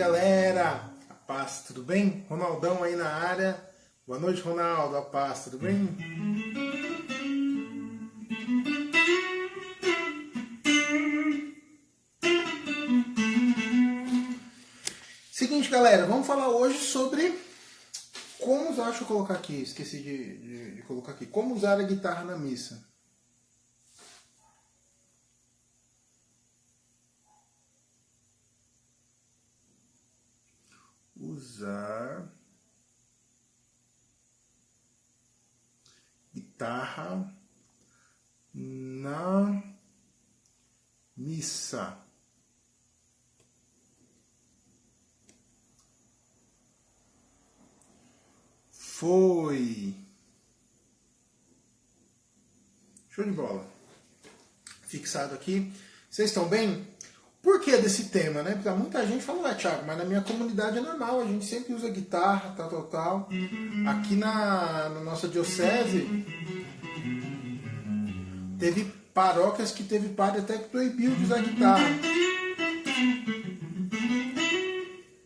galera, a paz, tudo bem? Ronaldão aí na área. Boa noite, Ronaldo, a paz, tudo bem? Seguinte, galera, vamos falar hoje sobre como usar, deixa eu colocar aqui, esqueci de colocar aqui, como usar a guitarra na missa. Usar guitarra na missa. Foi. Show de bola. Fixado aqui. Vocês estão bem? Por que desse tema, né? Porque muita gente fala, Thiago, mas na minha comunidade é normal, a gente sempre usa guitarra, tal. Aqui na nossa diocese, teve paróquias que teve padre até que proibiu de usar guitarra.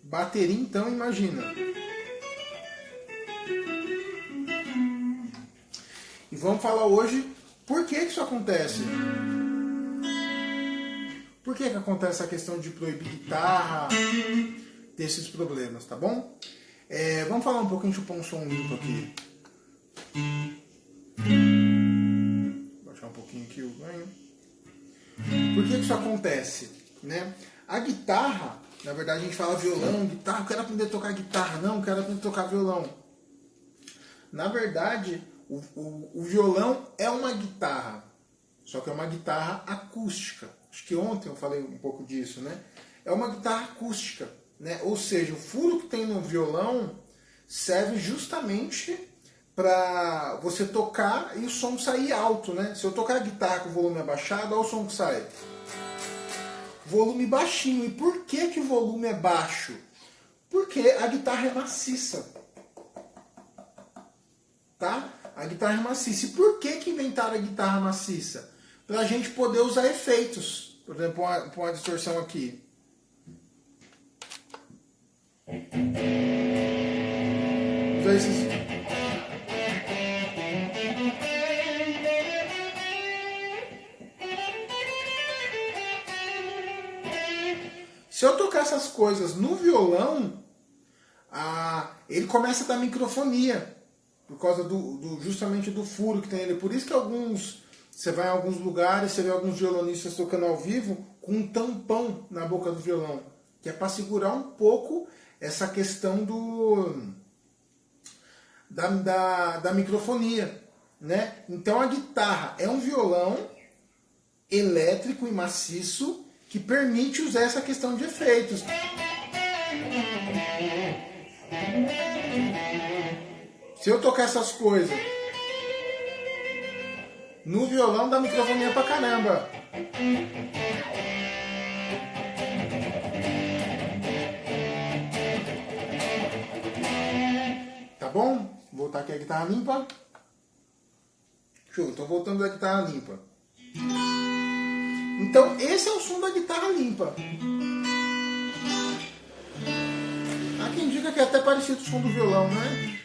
Bateria, então, imagina. E vamos falar hoje por que isso acontece. Por que acontece a questão de proibir guitarra, desses problemas, tá bom? Vamos falar um pouquinho, deixa eu pôr um som limpo aqui. Vou baixar um pouquinho aqui o ganho. Por que isso acontece? Né? A guitarra, na verdade a gente fala violão, guitarra, eu quero aprender a tocar guitarra, não, eu quero aprender a tocar violão. Na verdade, o violão é uma guitarra, só que é uma guitarra acústica. Acho que ontem eu falei um pouco disso, né? É uma guitarra acústica, né? Ou seja, o furo que tem no violão serve justamente para você tocar e o som sair alto, né? Se eu tocar a guitarra com o volume abaixado, olha o som que sai. Volume baixinho. E por que o volume é baixo? Porque a guitarra é maciça. Tá? A guitarra é maciça. E por que inventaram a guitarra maciça? Para a gente poder usar efeitos. Por exemplo, uma distorção aqui. Usar esses... Se eu tocar essas coisas no violão, ele começa a dar microfonia. Por causa justamente do furo que tem ele. Por isso que você vai em alguns lugares, você vê alguns violonistas tocando ao vivo com um tampão na boca do violão. Que é para segurar um pouco essa questão da microfonia. Né? Então a guitarra é um violão elétrico e maciço que permite usar essa questão de efeitos. Se eu tocar essas coisas no violão, dá microfonia pra caramba. Tá bom? Vou voltar aqui a guitarra limpa. Show, tô voltando da guitarra limpa. Então, esse é o som da guitarra limpa. Há quem diga que é até parecido com o som do violão, né?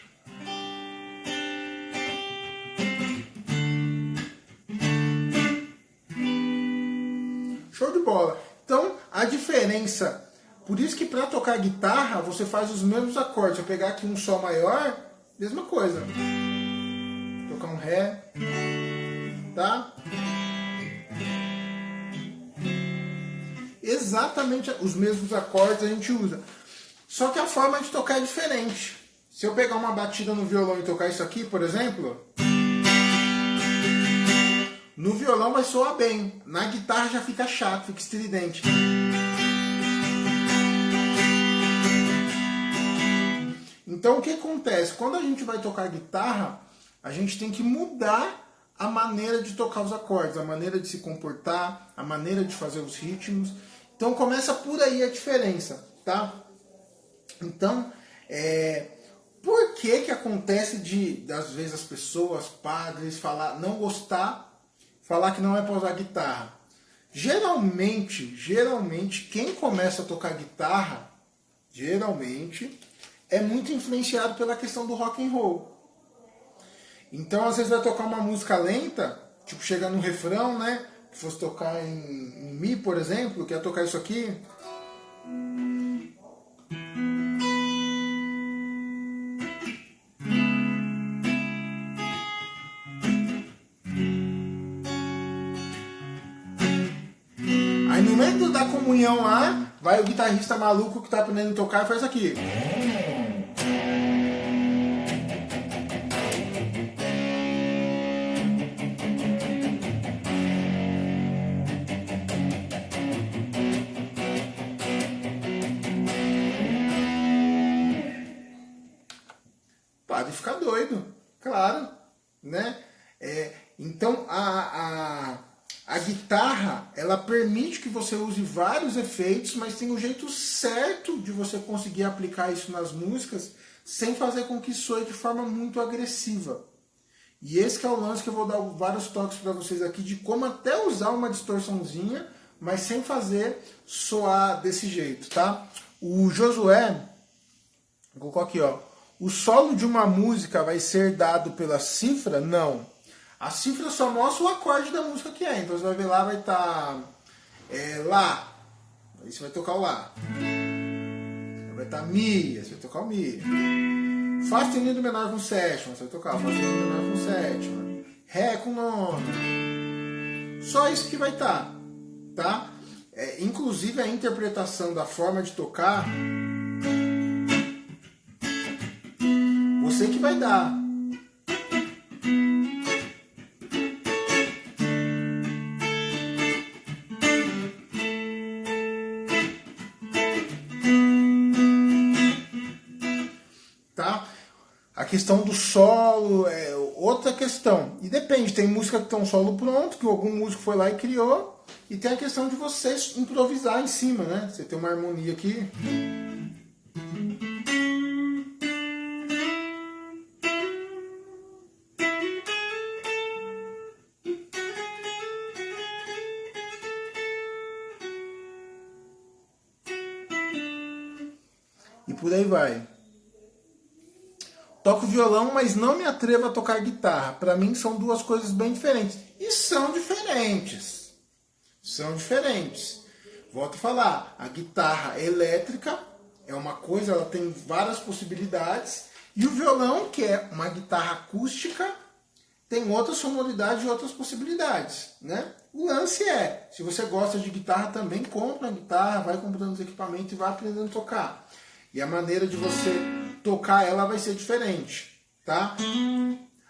Show de bola. Então, a diferença... Por isso que para tocar guitarra, você faz os mesmos acordes. Se eu pegar aqui um Sol maior, mesma coisa. Tocar um Ré. Tá? Exatamente os mesmos acordes a gente usa. Só que a forma de tocar é diferente. Se eu pegar uma batida no violão e tocar isso aqui, por exemplo... No violão vai soar bem. Na guitarra já fica chato, fica estridente. Então o que acontece? Quando a gente vai tocar guitarra, a gente tem que mudar a maneira de tocar os acordes, a maneira de se comportar, a maneira de fazer os ritmos. Então começa por aí a diferença, tá? Então, por que acontece às vezes as pessoas, padres, não gostar, falar que não é para usar guitarra? Geralmente, quem começa a tocar guitarra geralmente, é muito influenciado pela questão do rock and roll. Então, às vezes vai tocar uma música lenta, tipo, chega no refrão, né? Que fosse tocar em Mi, por exemplo, que ia tocar isso aqui. Aí no meio da comunhão lá, vai o guitarrista maluco que tá aprendendo a tocar e faz aqui. Pode ficar doido, claro, né? Então a guitarra, ela permite que você use vários efeitos, mas tem um jeito certo de você conseguir aplicar isso nas músicas sem fazer com que soe de forma muito agressiva. E esse que é o lance que eu vou dar vários toques para vocês aqui de como até usar uma distorçãozinha, mas sem fazer soar desse jeito, tá? O Josué, vou colocar aqui, ó. O solo de uma música vai ser dado pela cifra? Não. A cifra só mostra o acorde da música que é. Então você vai ver lá, vai estar Lá. Aí você vai tocar o Lá. Vai estar Mi, aí você vai tocar o Mi. Fá sustenido menor com sétima, você vai tocar Fá sustenido menor com sétima. Ré com nona. Só isso que vai estar, tá? Inclusive a interpretação da forma de tocar, você que vai dar. Tá? A questão do solo é outra questão. E depende, tem música que tem um solo pronto, que algum músico foi lá e criou, e tem a questão de você improvisar em cima, né? Você tem uma harmonia aqui. E por aí vai. Toco violão, mas não me atrevo a tocar guitarra. Para mim são duas coisas bem diferentes. E são diferentes. São diferentes. Volto a falar, a guitarra elétrica é uma coisa, ela tem várias possibilidades. E o violão, que é uma guitarra acústica, tem outras sonoridades e outras possibilidades, né? O lance é, se você gosta de guitarra também, compra a guitarra, vai comprando os equipamentos e vai aprendendo a tocar. E a maneira de você tocar ela vai ser diferente, tá?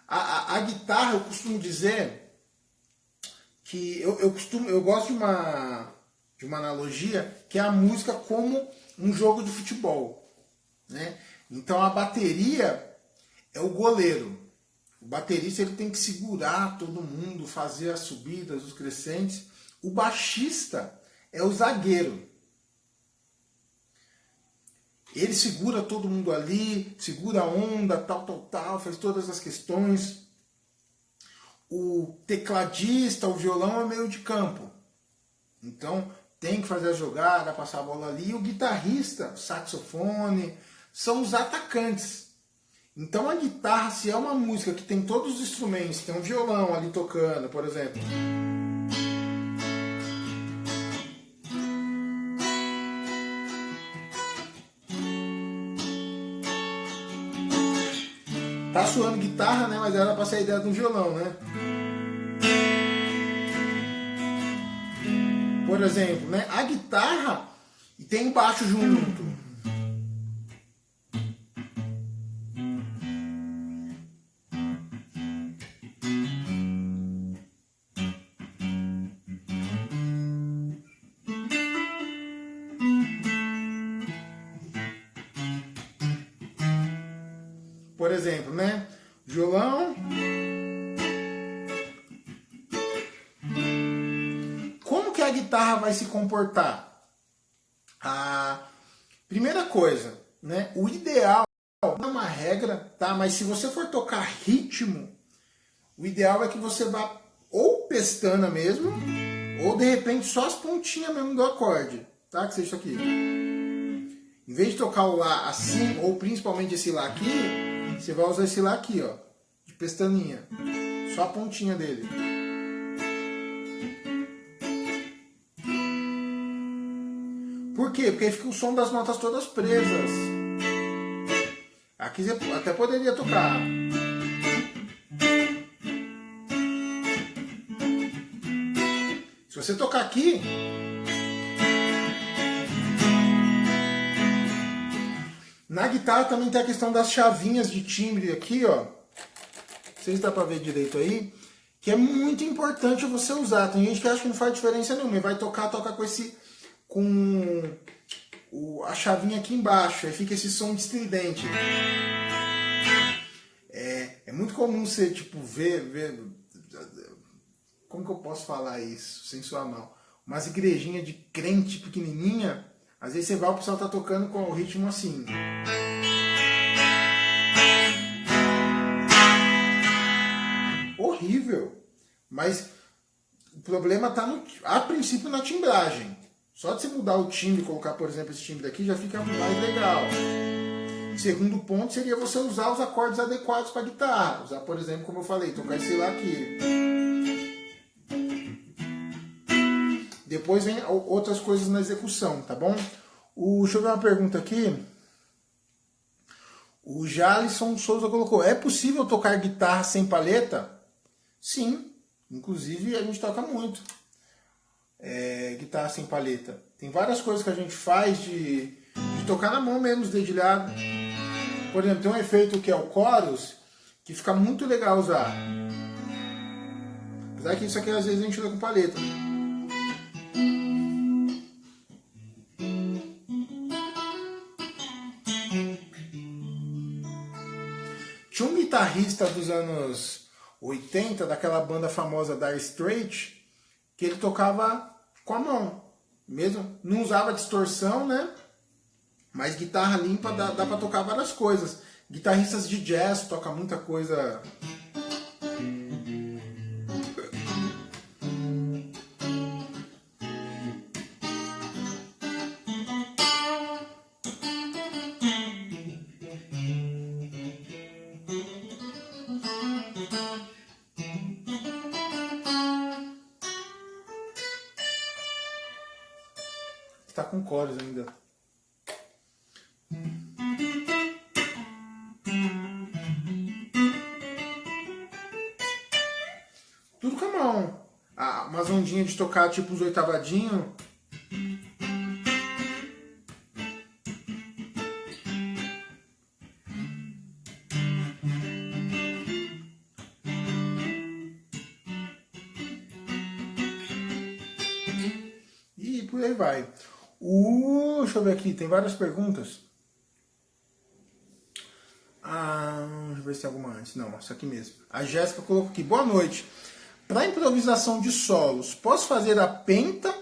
A guitarra, eu costumo dizer que eu gosto de uma analogia que é a música como um jogo de futebol, né? Então a bateria é o goleiro. O baterista ele tem que segurar todo mundo, fazer as subidas, os crescentes. O baixista é o zagueiro. Ele segura todo mundo ali, segura a onda, tal, faz todas as questões. O tecladista, o violão é meio de campo. Então tem que fazer a jogada, passar a bola ali. E o guitarrista, o saxofone, são os atacantes. Então a guitarra, se é uma música que tem todos os instrumentos, tem um violão ali tocando, por exemplo. Tá soando guitarra, né? Mas era pra ser a ideia de um violão, né? Por exemplo, né? A guitarra e tem o baixo junto. Por exemplo, né? Violão. Como que a guitarra vai se comportar? A primeira coisa, né? O ideal não é uma regra, tá? Mas se você for tocar ritmo, o ideal é que você vá ou pestana mesmo, ou de repente só as pontinhas mesmo do acorde, tá? Que seja isso aqui. Em vez de tocar o Lá assim, ou principalmente esse Lá aqui, você vai usar esse Lá aqui, ó, de pestaninha. Só a pontinha dele. Por quê? Porque aí fica o som das notas todas presas. Aqui você até poderia tocar. Se você tocar aqui, na guitarra também tem a questão das chavinhas de timbre aqui, ó. Não sei se dá pra ver direito aí. Que é muito importante você usar. Tem gente que acha que não faz diferença nenhuma. Vai toca com esse... com a chavinha aqui embaixo. Aí fica esse som de estridente. É muito comum você, tipo, ver... Como que eu posso falar isso sem suar mal? Umas igrejinhas de crente pequenininha. Às vezes você vai, o pessoal tá tocando com o ritmo assim. Horrível. Mas o problema está, a princípio, na timbragem. Só de você mudar o timbre e colocar, por exemplo, esse timbre aqui, já fica mais legal. Segundo ponto seria você usar os acordes adequados para a guitarra. Usar, por exemplo, como eu falei, tocar esse Lá aqui. Depois vem outras coisas na execução, tá bom? Deixa eu ver uma pergunta aqui. O Jalisson Souza colocou: é possível tocar guitarra sem palheta? Sim, inclusive a gente toca muito guitarra sem palheta. Tem várias coisas que a gente faz de tocar na mão mesmo, os dedilhados. Por exemplo, tem um efeito que é o chorus, que fica muito legal usar. Apesar que isso aqui às vezes a gente usa com palheta. Tinha um guitarrista dos anos 80, daquela banda famosa Dire Straits, que ele tocava com a mão. Mesmo, não usava distorção, né? Mas guitarra limpa dá pra tocar várias coisas. Guitarristas de jazz tocam muita coisa. Tá com chorus ainda. Tudo com a mão. Umas ondinhas de tocar tipo os oitavadinhos. E por aí vai. Deixa eu ver aqui, tem várias perguntas. Deixa eu ver se tem alguma antes. Não, essa aqui mesmo. A Jéssica colocou aqui: boa noite. Para improvisação de solos, posso fazer a penta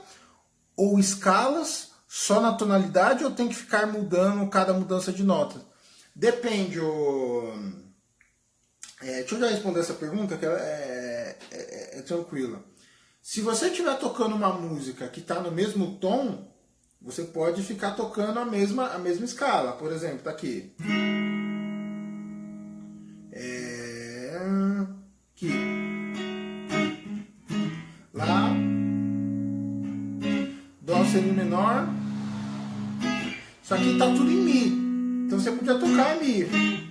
ou escalas só na tonalidade ou tem que ficar mudando cada mudança de nota? Depende. Deixa eu já responder essa pergunta, que ela é tranquila. Se você estiver tocando uma música que está no mesmo tom, você pode ficar tocando a mesma escala. Por exemplo, tá aqui. Aqui. Lá. Dó, Si menor. Isso aqui tá tudo em Mi. Então você podia tocar em Mi.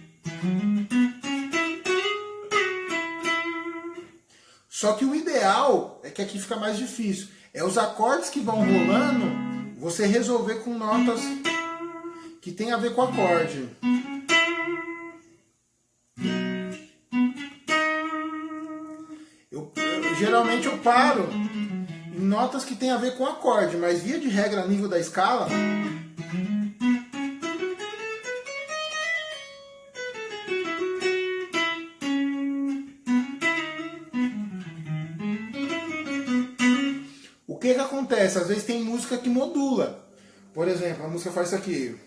Só que o ideal é que aqui fica mais difícil. É os acordes que vão rolando, você resolver com notas que tem a ver com o acorde. Geralmente eu paro em notas que tem a ver com o acorde, mas via de regra, a nível da escala, o que acontece? Às vezes tem música que modula. Por exemplo, a música faz isso aqui.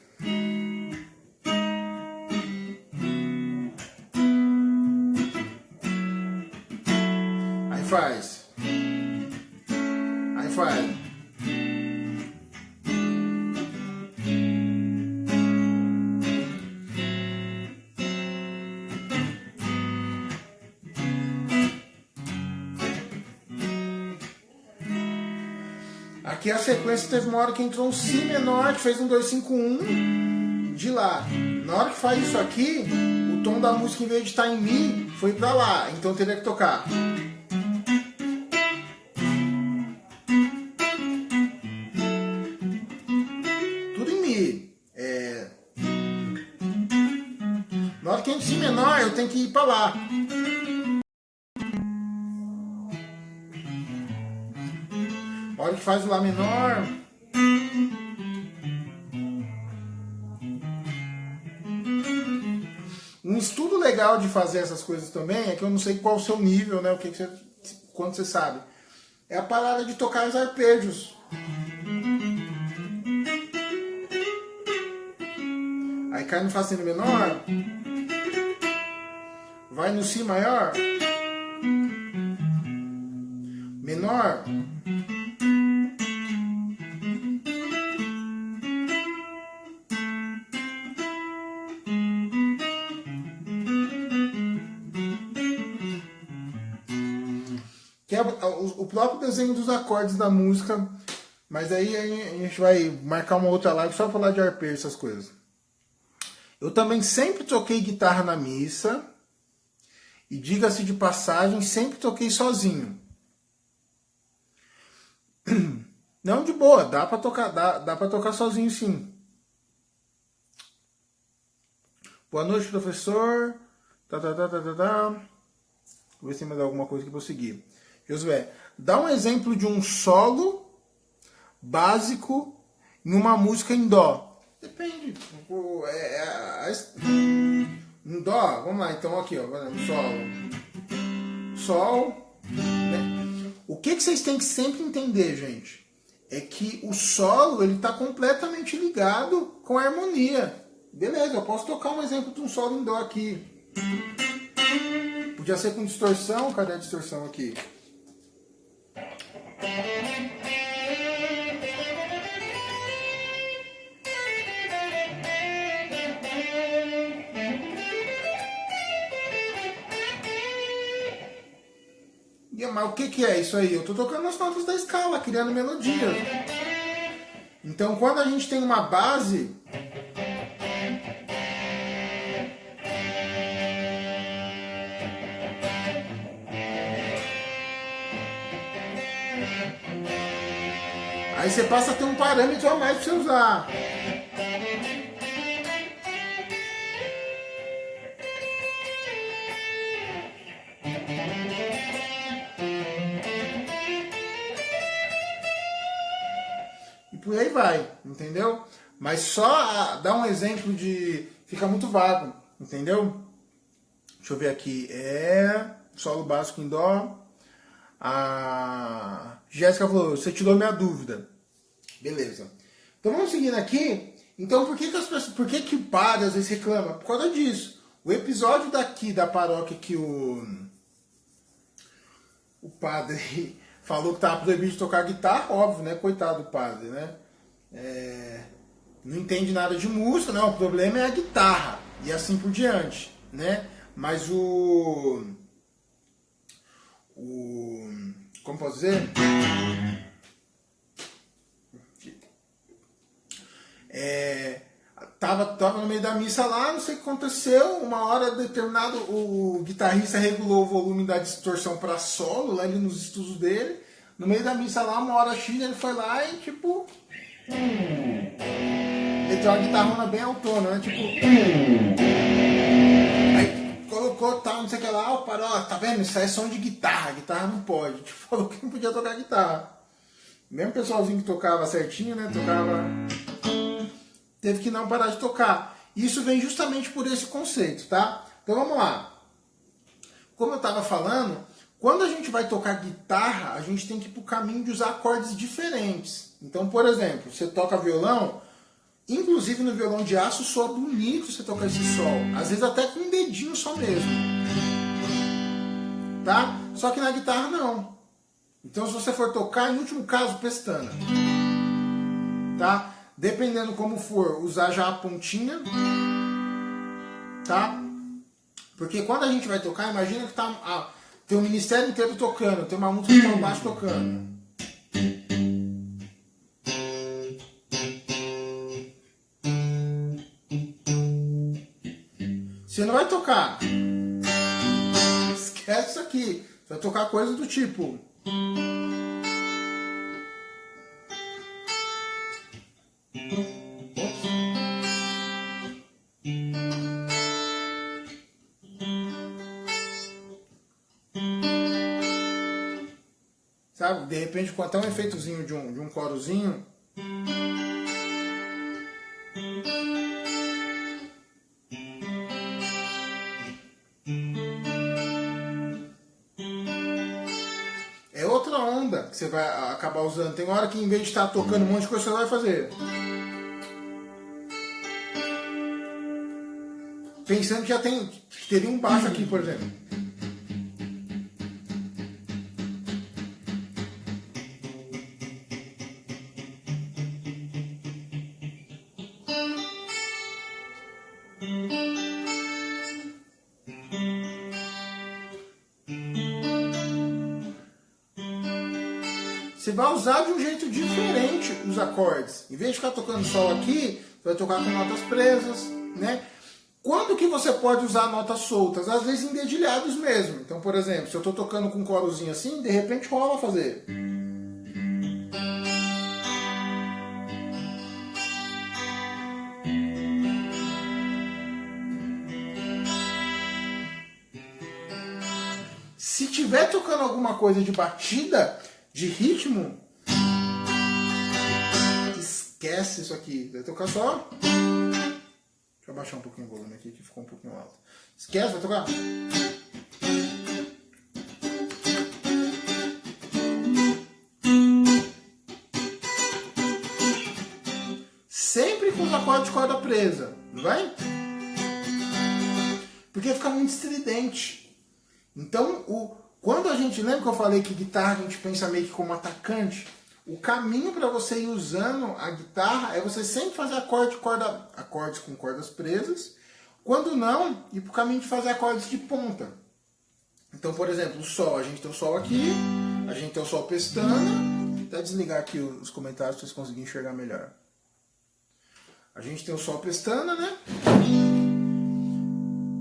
Aí faz. Aí faz. Aqui a sequência teve uma hora que entrou um Si menor, que fez um 2, 5, 1 de Lá. Na hora que faz isso aqui, o tom da música, em vez de estar em Mi, foi pra Lá. Então teria que tocar. Tudo em Mi. Na hora que entra em Si menor, eu tenho que ir pra Lá. Na hora que faz o Lá menor... Um estudo legal de fazer essas coisas também é que eu não sei qual o seu nível, né? O que você, quanto você sabe. É a parada de tocar os arpejos. Aí cai no Fá sustenido menor, vai no Si maior, menor, que é o próprio desenho dos acordes da música, mas aí a gente vai marcar uma outra live só pra falar de arpejo, essas coisas. Eu também sempre toquei guitarra na missa, e diga-se de passagem, sempre toquei sozinho. Não, de boa, dá pra tocar, dá pra tocar sozinho sim. Boa noite, professor. Vou ver se tem mais alguma coisa que eu vou seguir. Josué, dá um exemplo de um solo básico em uma música em dó. Depende. Em dó, vamos lá, então aqui, ó, solo. Sol. Né? O que vocês têm que sempre entender, gente, é que o solo ele está completamente ligado com a harmonia. Beleza, eu posso tocar um exemplo de um solo em dó aqui. Podia ser com distorção, cadê a distorção aqui? Mas o que é isso aí? Eu estou tocando as notas da escala, criando melodia. Então quando a gente tem uma base... Aí você passa a ter um parâmetro a mais para você usar. E por aí vai, entendeu? Mas só dar um exemplo de... Fica muito vago, entendeu? Deixa eu ver aqui. Solo básico em dó. A Jéssica falou, você tirou minha dúvida. Beleza. Então vamos seguindo aqui. Então por que o padre às vezes reclama? Por causa disso. O episódio daqui da paróquia que o padre falou que estava proibido de tocar guitarra, óbvio, né? Coitado do padre, né? Não entende nada de música, não. O problema é a guitarra. E assim por diante, né? Mas como posso dizer? Tava no meio da missa lá, não sei o que aconteceu. Uma hora determinado, o guitarrista regulou o volume da distorção para solo, lá ali nos estudos dele. No meio da missa lá, uma hora X, ele foi lá e tipo. Ele tem uma guitarrona bem autona, né? Tipo. Aí colocou tal, não sei o que lá, o parou, tá vendo? Isso aí é som de guitarra, guitarra não pode. Tipo, falou que não podia tocar guitarra. Mesmo o pessoalzinho que tocava certinho, né? Teve que não parar de tocar. Isso vem justamente por esse conceito, tá? Então vamos lá. Como eu estava falando, quando a gente vai tocar guitarra, a gente tem que ir para o caminho de usar acordes diferentes. Então, por exemplo, você toca violão, inclusive no violão de aço soa bonito você tocar esse sol. Às vezes até com um dedinho só mesmo. Tá? Só que na guitarra não. Então se você for tocar, em último caso, pestana. Tá? Dependendo como for, usar já a pontinha, tá? Porque quando a gente vai tocar, imagina que tem o ministério inteiro tocando, tem uma música que tá embaixo tocando. tocar. Esquece isso aqui. Você vai tocar coisa do tipo. Sabe? De repente, com até um efeitozinho de um corozinho. É outra onda que você vai acabar usando. Tem hora que em vez de estar tocando um monte de coisa, você vai fazer. Pensando que já teria um baixo aqui, por exemplo. Você vai usar de um jeito diferente os acordes. Em vez de ficar tocando sol aqui, você vai tocar com notas presas, né? Quando que você pode usar notas soltas? Às vezes em dedilhados mesmo. Então, por exemplo, se eu estou tocando com um corozinho assim, de repente rola fazer. Se tiver tocando alguma coisa de batida, de ritmo, esquece isso aqui. Vai tocar só. Deixa eu abaixar um pouquinho o volume aqui, que ficou um pouquinho alto. Esquece, vai tocar. Sempre com os acordes de corda presa, não vai? Porque fica muito estridente. Então, quando a gente... Lembra que eu falei que guitarra a gente pensa meio que como atacante? O caminho para você ir usando a guitarra é você sempre fazer acordes com cordas presas. Quando não, ir para o caminho de fazer acordes de ponta. Então, por exemplo, o sol. A gente tem o sol aqui, a gente tem o sol pestana. Vou até desligar aqui os comentários para vocês conseguirem enxergar melhor. A gente tem o sol pestana, né?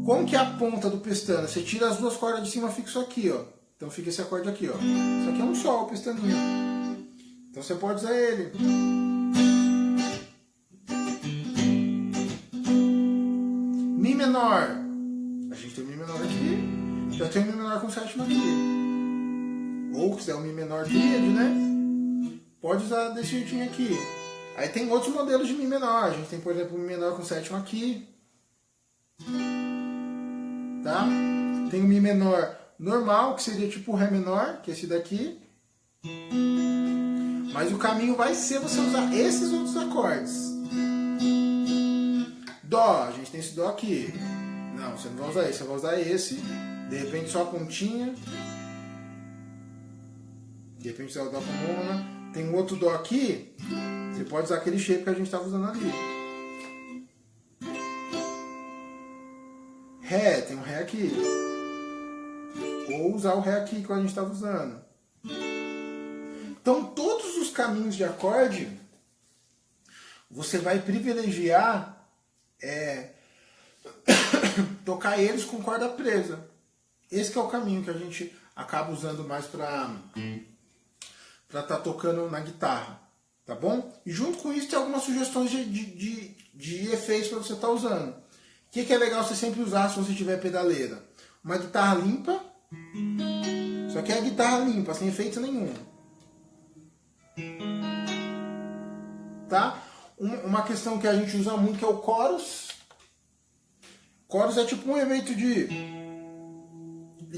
Como que é a ponta do pestana? Você tira as duas cordas de cima, fica isso aqui, ó. Então fica esse acorde aqui, ó. Isso aqui é um sol, pestaninha. Então você pode usar ele. Mi menor. A gente tem o Mi menor aqui. Já tem o Mi menor com sétima aqui. Ou se é o Mi menor tríade, né? Pode usar desse jeitinho aqui. Aí tem outros modelos de Mi menor. A gente tem, por exemplo, o Mi menor com sétima aqui. Tá? Tem o Mi menor normal, que seria tipo o Ré menor, que é esse daqui. Mas o caminho vai ser você usar esses outros acordes. Dó, a gente tem esse Dó aqui. Não, você não vai usar esse, você vai usar esse. De repente só a pontinha. De repente você vai usar a pomona. Tem um outro Dó aqui. Você pode usar aquele shape que a gente estava usando ali. Ré, tem um Ré aqui. Ou usar o Ré aqui que a gente estava usando. Então, todos os caminhos de acorde, você vai privilegiar tocar eles com corda presa. Esse que é o caminho que a gente acaba usando mais para estar tocando na guitarra. Tá bom? E junto com isso tem algumas sugestões de efeitos para você estar usando. O que é legal você sempre usar se você tiver pedaleira? Uma guitarra limpa. Só que é a guitarra limpa, sem efeito nenhum. Tá? Uma questão que a gente usa muito que é o chorus. Chorus é tipo um efeito de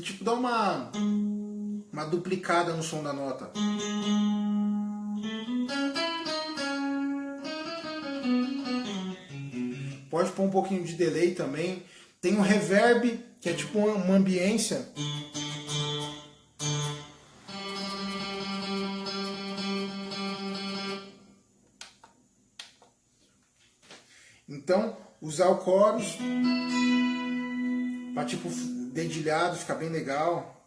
tipo dar uma duplicada no som da nota. Pode pôr um pouquinho de delay também. Tem um reverb, que é tipo uma ambiência. Então, usar o chorus para tipo dedilhado, ficar bem legal.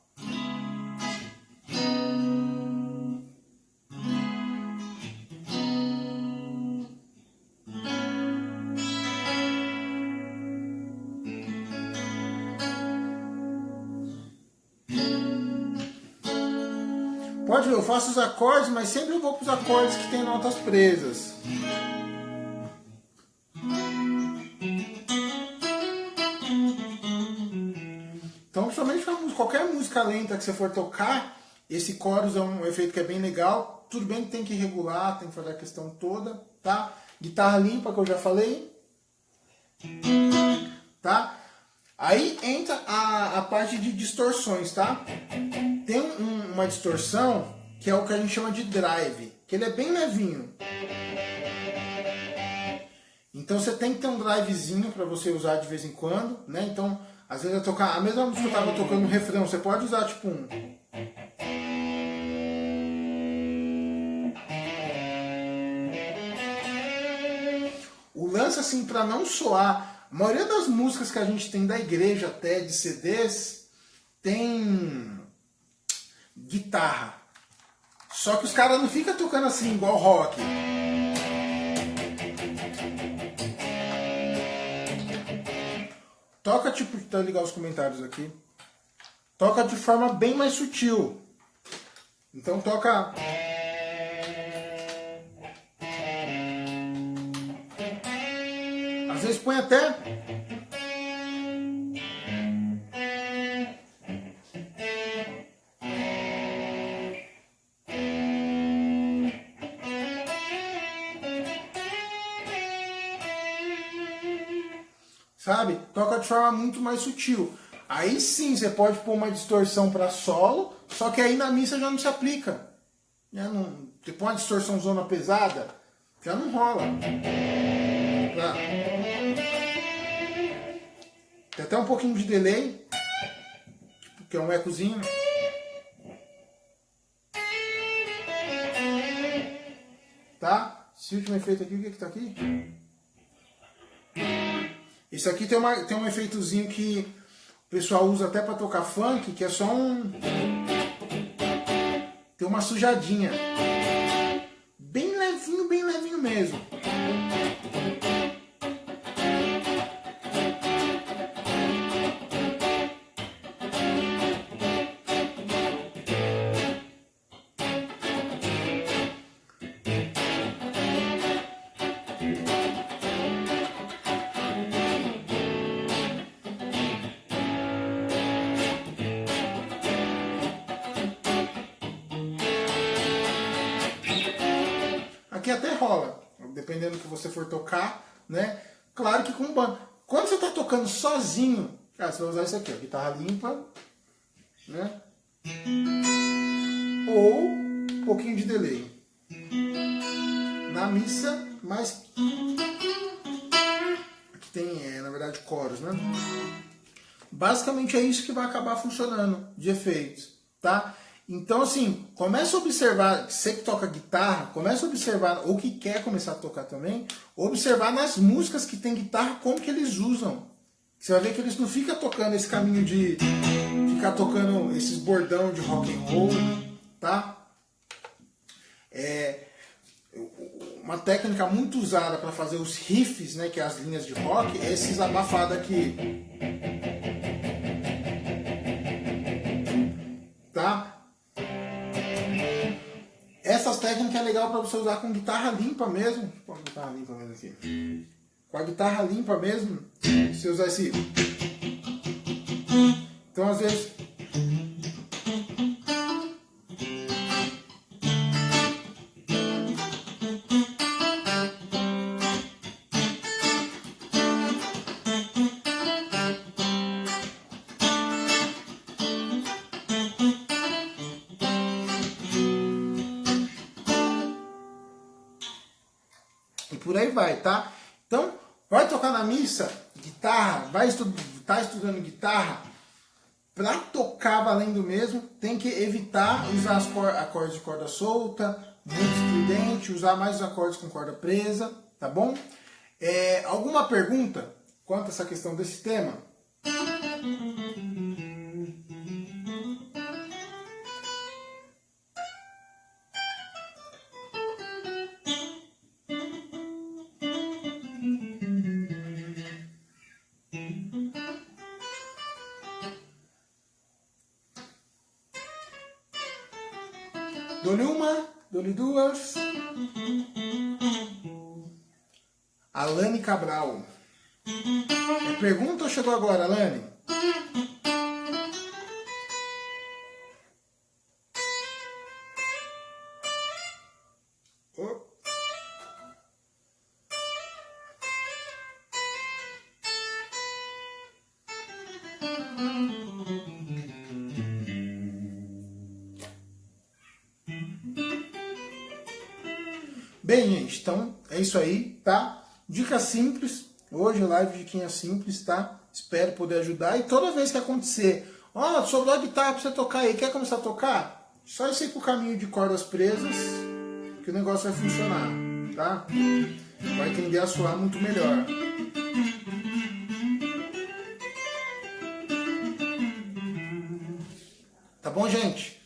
Pode ver, eu faço os acordes, mas sempre eu vou para os acordes que tem notas presas. Então, principalmente qualquer música lenta que você for tocar, esse chorus é um efeito que é bem legal. Tudo bem que tem que regular, tem que fazer a questão toda, tá? Guitarra limpa, que eu já falei. Tá? Aí entra a parte de distorções, tá? Tem uma distorção que é o que a gente chama de drive, que ele é bem levinho. Então você tem que ter um drivezinho para você usar de vez em quando, né? Então, às vezes eu tocar a mesma música que eu estava tocando no refrão, você pode usar tipo um. O lance assim para não soar, a maioria das músicas que a gente tem da igreja até de CDs tem guitarra. Só que os caras não ficam tocando assim igual rock. Toca tipo, tá ligar os comentários aqui. Toca de forma bem mais sutil. Então toca. Às vezes põe até. Sabe? Toca de forma muito mais sutil. Aí sim você pode pôr uma distorção para solo, só que aí na missa já não se aplica. Já não, você põe uma distorção zona pesada, já não rola. Tá? Tem até um pouquinho de delay, que é um ecozinho. Tá? Esse último efeito aqui, o que está aqui? Isso aqui tem um efeitozinho que o pessoal usa até para tocar funk, que é só um... Tem uma sujadinha. Bem levinho mesmo. Aqui até rola, dependendo do que você for tocar, né? Claro que com banda. Quando você está tocando sozinho, cara, você vai usar isso aqui, ó, guitarra limpa, né? Ou um pouquinho de delay. Na missa, mas aqui tem, na verdade, coros, né? Basicamente é isso que vai acabar funcionando de efeitos, tá? Então, assim, começa a observar, você que toca guitarra, começa a observar, ou que quer começar a tocar também, observar nas músicas que tem guitarra, como que eles usam. Você vai ver que eles não ficam tocando esse caminho de ficar tocando esses bordão de rock and roll, tá? Uma técnica muito usada para fazer os riffs, né, que é as linhas de rock, é esses abafados aqui. Tá? Essas técnicas é legal para você usar com guitarra limpa mesmo. Com a guitarra limpa mesmo aqui. Com a guitarra limpa mesmo, você usar esse. Então às vezes. E por aí vai, tá? Então, vai tocar na missa, guitarra, vai tá estudando guitarra, para tocar valendo mesmo, tem que evitar usar acordes de corda solta, muito estridente, usar mais os acordes com corda presa, tá bom? Alguma pergunta quanto a essa questão desse tema? Dou-lhe uma, dou-lhe duas. Alane Cabral. É pergunta ou chegou agora, Alane? Oh. Bem, gente, então é isso aí, tá? Dica simples, hoje a live de Diquinha simples, tá? Espero poder ajudar. E toda vez que acontecer, ó, sobrou a guitarra pra você tocar aí, quer começar a tocar? Só ir pro caminho de cordas presas, que o negócio vai funcionar, tá? Vai tender a soar muito melhor. Tá bom, gente?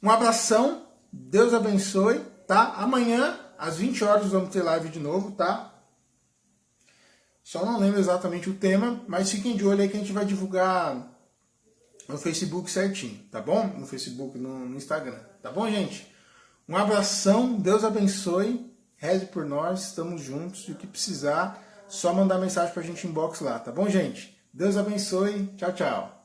Um abração, Deus abençoe, tá? Amanhã, às 20 horas, vamos ter live de novo, tá? Só não lembro exatamente o tema, mas fiquem de olho aí que a gente vai divulgar no Facebook certinho, tá bom? No Facebook, no Instagram, tá bom, gente? Um abração, Deus abençoe, reze por nós, estamos juntos, e o que precisar, só mandar mensagem pra gente inbox lá, tá bom, gente? Deus abençoe, tchau, tchau.